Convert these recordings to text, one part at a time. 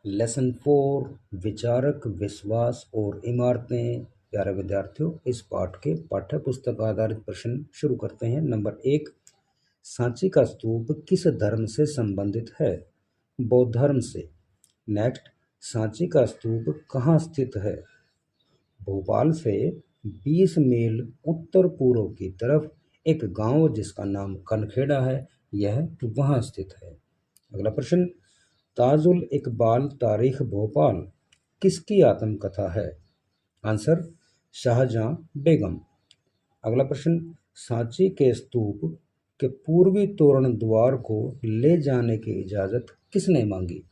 Lesson 4 विचारक विश्वास और इमारतें। प्यारे विद्यार्थियों, इस पाठ के पाठ्य पुस्तक आधारित प्रश्न शुरू करते हैं। नंबर 1, सांची का स्तूप किस धर्म से संबंधित है? बौद्ध धर्म से। नेक्स्ट, सांची का स्तूप कहाँ स्थित है? भोपाल से 20 मील उत्तर पूर्व की तरफ एक गांव जिसका नाम कनखेड़ा है, यह वहाँ स्थित है। अगला प्रश्न, ताजुल इकबाल तारीख भोपाल किसकी आत्मकथा है? आंसर, शाहजहां बेगम। अगला प्रश्न, सांची के स्तूप के पूर्वी तोरण द्वार को ले जाने की इजाज़त किसने मांगी?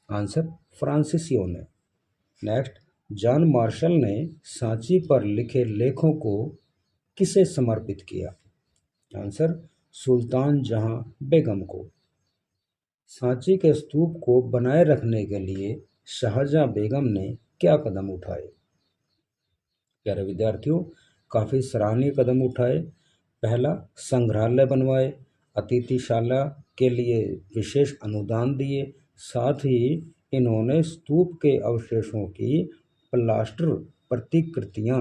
आंसर, फ्रांसीसियों ने। नेक्स्ट, जॉन मार्शल ने सांची पर लिखे लेखों को किसे समर्पित किया? आंसर, सुल्तान जहां बेगम को। सांची के स्तूप को बनाए रखने के लिए शाहजहां बेगम ने क्या कदम उठाए? प्यारे विद्यार्थियों, काफ़ी सराहनीय कदम उठाए। पहला, संग्रहालय बनवाए, अतिथिशाला के लिए विशेष अनुदान दिए, साथ ही इन्होंने स्तूप के अवशेषों की प्लास्टर प्रतिकृतियां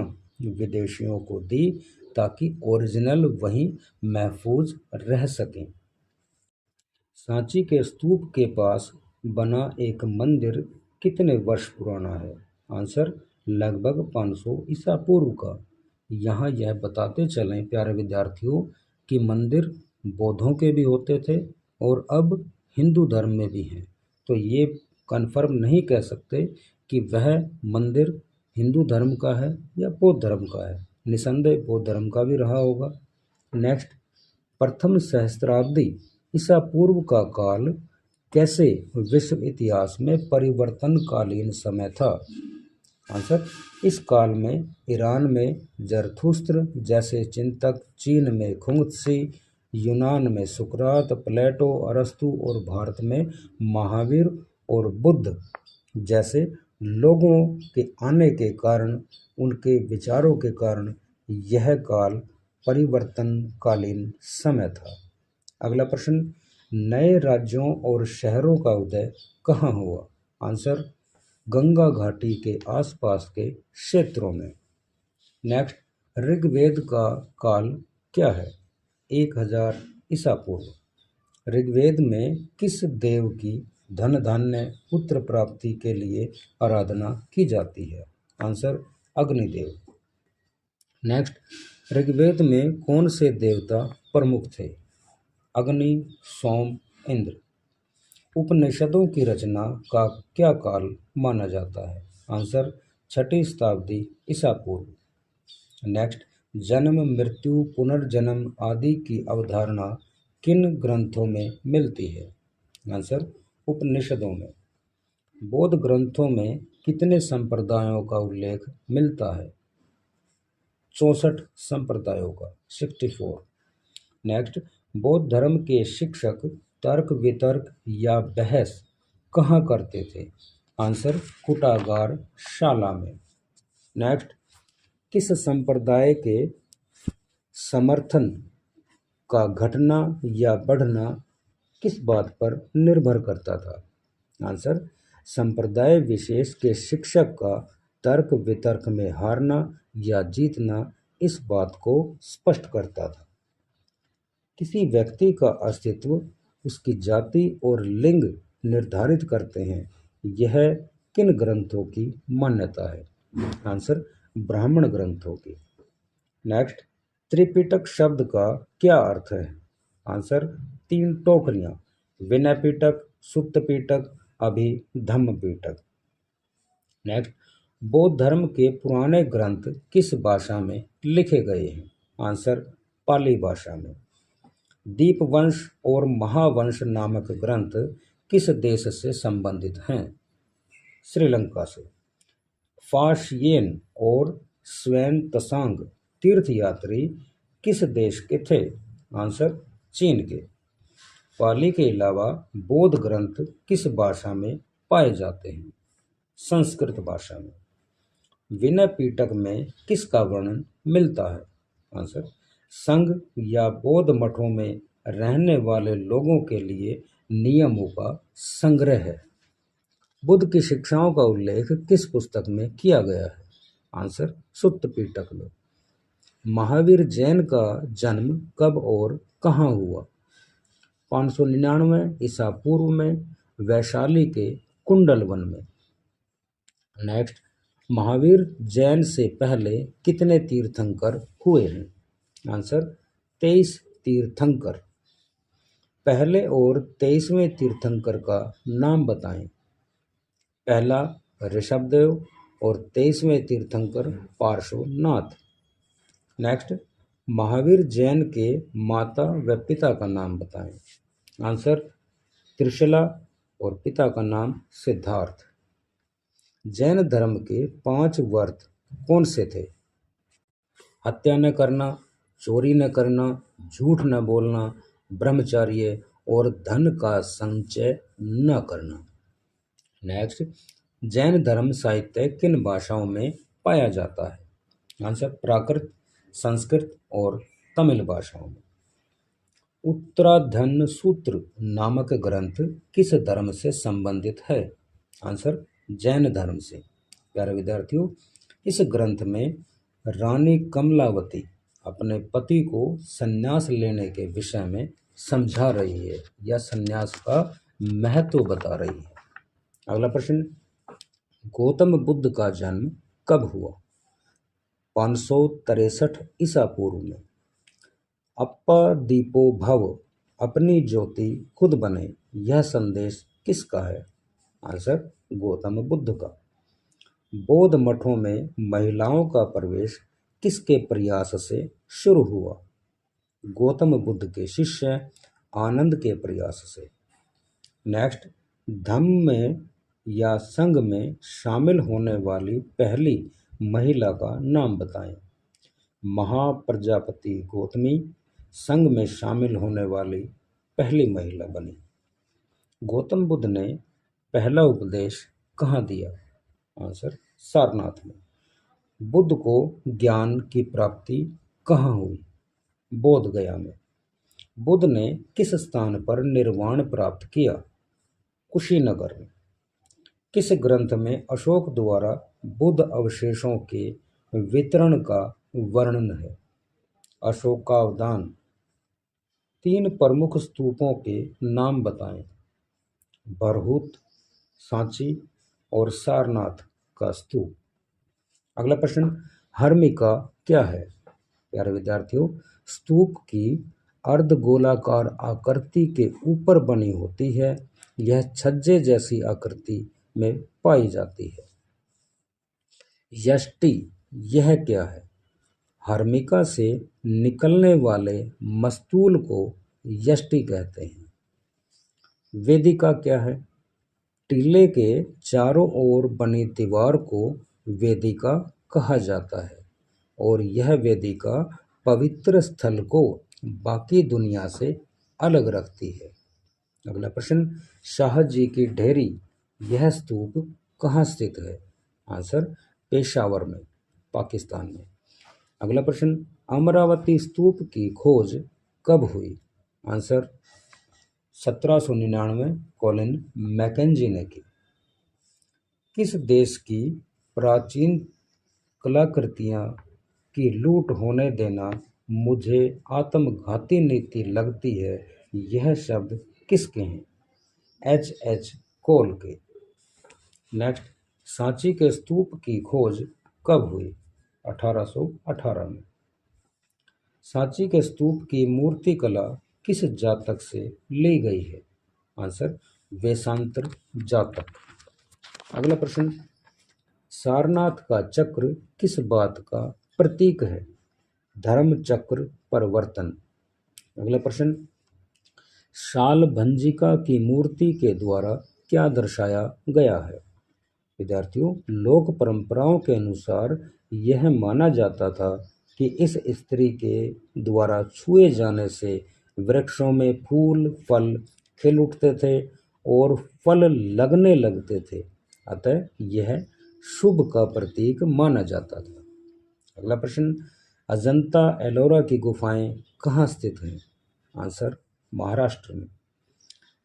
विदेशियों को दी ताकि ओरिजिनल वहीं महफूज रह सकें। सांची के स्तूप के पास बना एक मंदिर कितने वर्ष पुराना है? आंसर, लगभग 500 ईसा पूर्व का। यहाँ यह बताते चलें प्यारे विद्यार्थियों कि मंदिर बौद्धों के भी होते थे और अब हिंदू धर्म में भी हैं, तो ये कन्फर्म नहीं कह सकते कि वह मंदिर हिंदू धर्म का है या बौद्ध धर्म का है। निसंदेह बौद्ध धर्म का भी रहा होगा। नेक्स्ट, प्रथम सहस्त्राब्दी ईसा पूर्व का काल कैसे विश्व इतिहास में परिवर्तनकालीन समय था? आंसर, इस काल में ईरान में जरथुस्त्र जैसे चिंतक, चीन में खुंगत्सी, यूनान में सुकरात, प्लेटो, अरस्तु और भारत में महावीर और बुद्ध जैसे लोगों के आने के कारण, उनके विचारों के कारण यह काल परिवर्तनकालीन समय था। अगला प्रश्न, नए राज्यों और शहरों का उदय कहाँ हुआ? आंसर, गंगा घाटी के आसपास के क्षेत्रों में। नेक्स्ट, ऋग्वेद का काल क्या है? 1000 ईसा पूर्व। ऋग्वेद में किस देव की धन धान्य पुत्र प्राप्ति के लिए आराधना की जाती है? आंसर, अग्निदेव। नेक्स्ट, ऋग्वेद में कौन से देवता प्रमुख थे? अग्नि, सोम, इंद्र। उपनिषदों की रचना का क्या काल माना जाता है? आंसर, 6वीं शताब्दी ईसा पूर्व। नेक्स्ट, जन्म, मृत्यु, पुनर्जन्म आदि की अवधारणा किन ग्रंथों में मिलती है? आंसर, उपनिषदों में। बौद्ध ग्रंथों में कितने संप्रदायों का उल्लेख मिलता है? 64 संप्रदायों का, 64। नेक्स्ट, बौद्ध धर्म के शिक्षक तर्क वितर्क या बहस कहाँ करते थे? आंसर, कुटागार शाला में। नेक्स्ट, किस संप्रदाय के समर्थन का घटना या बढ़ना किस बात पर निर्भर करता था? आंसर, संप्रदाय विशेष के शिक्षक का तर्क वितर्क में हारना या जीतना इस बात को स्पष्ट करता था। किसी व्यक्ति का अस्तित्व उसकी जाति और लिंग निर्धारित करते हैं, यह किन ग्रंथों की मान्यता है? आंसर, ब्राह्मण ग्रंथों की। नेक्स्ट, त्रिपिटक शब्द का क्या अर्थ है? आंसर, 3 टोकरियां, विनय पिटक, सुत्त पिटक, अभिधम्म पिटक। नेक्स्ट, बौद्ध धर्म के पुराने ग्रंथ किस भाषा में लिखे गए हैं? आंसर, पाली भाषा में। दीपवंश और महावंश नामक ग्रंथ किस देश से संबंधित हैं? श्रीलंका से। फाशयेन और स्वयं तसांग तीर्थयात्री किस देश के थे? आंसर, चीन के। पाली के अलावा बौद्ध ग्रंथ किस भाषा में पाए जाते हैं? संस्कृत भाषा में। विनय पिटक में किसका वर्णन मिलता है? आंसर, संघ या बौद्ध मठों में रहने वाले लोगों के लिए नियमों का संग्रह है। बुद्ध की शिक्षाओं का उल्लेख किस पुस्तक में किया गया है? आंसर सुत्त पिटक में। महावीर जैन का जन्म कब और कहाँ हुआ? 599 ईसा पूर्व में वैशाली के कुंडल वन में। नेक्स्ट, महावीर जैन से पहले कितने तीर्थंकर हुए हैं? आंसर 23 तीर्थंकर। पहले और 23वें तीर्थंकर का नाम बताएं। पहला ऋषभदेव और 23वें तीर्थंकर पार्श्वनाथ। नेक्स्ट, महावीर जैन के माता व पिता का नाम बताएं। आंसर त्रिशला और पिता का नाम सिद्धार्थ। जैन धर्म के 5 व्रत कौन से थे? हत्या न करना, चोरी न करना, झूठ न बोलना, ब्रह्मचर्य और धन का संचय न करना। नेक्स्ट, जैन धर्म साहित्य किन भाषाओं में पाया जाता है? आंसर प्राकृत, संस्कृत और तमिल भाषाओं में। उत्तराधन सूत्र नामक ग्रंथ किस धर्म से संबंधित है? आंसर जैन धर्म से। प्यारे विद्यार्थियों, इस ग्रंथ में रानी कमलावती अपने पति को संन्यास लेने के विषय में समझा रही है या संन्यास का महत्व बता रही है। अगला प्रश्न, गौतम बुद्ध का जन्म कब हुआ? 563 ईसा पूर्व में। अप्पा दीपो भव, अपनी ज्योति खुद बने, यह संदेश किसका है? आंसर गौतम बुद्ध का। बौद्ध मठों में महिलाओं का प्रवेश किसके प्रयास से शुरू हुआ? गौतम बुद्ध के शिष्य आनंद के प्रयास से। नेक्स्ट, धम्म में या संघ में शामिल होने वाली पहली महिला का नाम बताएं। महाप्रजापति गौतमी संघ में शामिल होने वाली पहली महिला बनी। गौतम बुद्ध ने पहला उपदेश कहाँ दिया? आंसर सारनाथ में। बुद्ध को ज्ञान की प्राप्ति कहाँ हुई? बोध गया में। बुद्ध ने किस स्थान पर निर्वाण प्राप्त किया? कुशीनगर में। किस ग्रंथ में अशोक द्वारा बुद्ध अवशेषों के वितरण का वर्णन है? अशोकावदान। 3 प्रमुख स्तूपों के नाम बताएं। बरहुत, सांची और सारनाथ का स्तूप। अगला प्रश्न, हर्मिका क्या है? प्यारे विद्यार्थियों, स्तूप की अर्धगोलाकार आकृति के ऊपर बनी होती है। यह छज्जे जैसी आकृति में पाई जाती है। यष्टि यह क्या है? हर्मिका से निकलने वाले मस्तूल को यष्टि कहते हैं। वेदिका क्या है? टीले के चारों ओर बनी दीवार को वेदिका कहा जाता है और यह वेदिका पवित्र स्थल को बाकी दुनिया से अलग रखती है। अगला प्रश्न, शाह जी की ढेरी यह स्तूप कहाँ स्थित है? आंसर पेशावर में, पाकिस्तान में। अगला प्रश्न, अमरावती स्तूप की खोज कब हुई? आंसर 1799 कॉलिन मैकेंजी ने की। किस देश की प्राचीन कलाकृतियां की लूट होने देना मुझे आत्मघाती नीति लगती है, यह शब्द किसके हैं? H. कोल के। नेक्स्ट, सांची के स्तूप की खोज कब हुई? 1818 में। सांची के स्तूप की मूर्ति कला किस जातक से ली गई है? आंसर वेशांतर जातक। अगला प्रश्न, सारनाथ का चक्र किस बात का प्रतीक है? धर्म चक्र परिवर्तन। अगला प्रश्न, शालभंजिका की मूर्ति के द्वारा क्या दर्शाया गया है? विद्यार्थियों, लोक परंपराओं के अनुसार यह माना जाता था कि इस स्त्री के द्वारा छुए जाने से वृक्षों में फूल फल खिल उठते थे और फल लगने लगते थे, अतः यह शुभ का प्रतीक माना जाता था। अगला प्रश्न, अजंता एलोरा की गुफाएं कहाँ स्थित हैं? आंसर महाराष्ट्र में।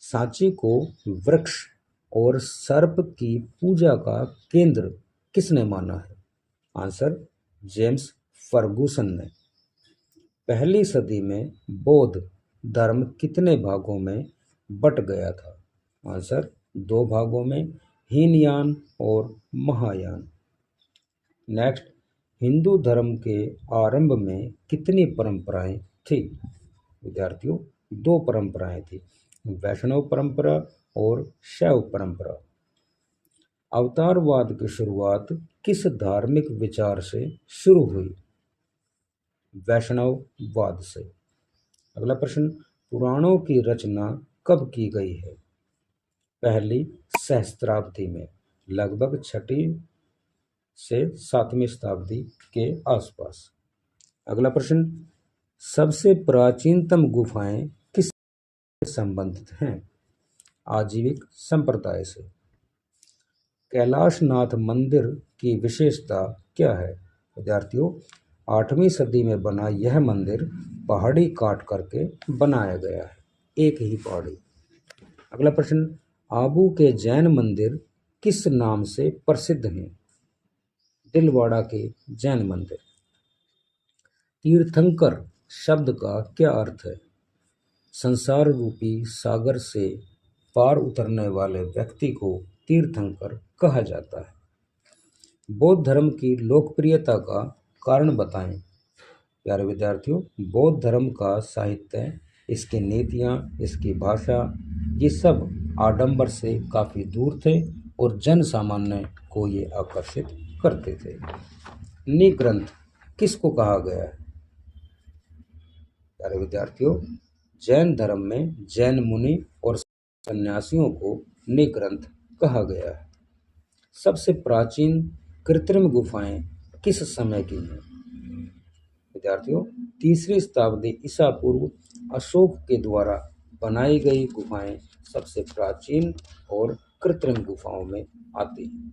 सांची को वृक्ष और सर्प की पूजा का केंद्र किसने माना है? आंसर जेम्स फर्गुसन ने। पहली सदी में बौद्ध धर्म कितने भागों में बट गया था? आंसर दो भागों में, हीनयान और महायान। नेक्स्ट, हिंदू धर्म के आरंभ में कितनी परंपराएं थी? विद्यार्थियों, दो परंपराएं थी, वैष्णव परंपरा और शैव परंपरा। अवतारवाद की शुरुआत किस धार्मिक विचार से शुरू हुई? वैष्णववाद से। अगला प्रश्न, पुराणों की रचना कब की गई है? पहली सहस्त्राब्दी में, लगभग 6वीं से 7वीं शताब्दी के आसपास। अगला प्रश्न, सबसे प्राचीनतम गुफाएं किससे संबंधित हैं? आजीविक संप्रदाय से। कैलाशनाथ मंदिर की विशेषता क्या है? विद्यार्थियों, 8वीं सदी में बना यह मंदिर पहाड़ी काट करके बनाया गया है, एक ही पहाड़ी। अगला प्रश्न, आबू के जैन मंदिर किस नाम से प्रसिद्ध हैं? दिलवाड़ा के जैन मंदिर। तीर्थंकर शब्द का क्या अर्थ है? संसार रूपी सागर से पार उतरने वाले व्यक्ति को तीर्थंकर कहा जाता है। बौद्ध धर्म की लोकप्रियता का कारण बताएं। प्यारे विद्यार्थियों, बौद्ध धर्म का साहित्य, इसकी नीतियाँ, इसकी भाषा, ये सब आडंबर से काफ़ी दूर थे और जन सामान्य को ये आकर्षित करते थे। निग्रंथ किसको कहा गया है? प्यारे विद्यार्थियों, जैन धर्म में जैन मुनि और सन्यासियों को निग्रंथ कहा गया है। सबसे प्राचीन कृत्रिम गुफाएं किस समय की हैं? विद्यार्थियों, 3री शताब्दी ईसा पूर्व अशोक के द्वारा बनाई गई गुफाएं सबसे प्राचीन और कृत्रिम गुफाओं में आती हैं।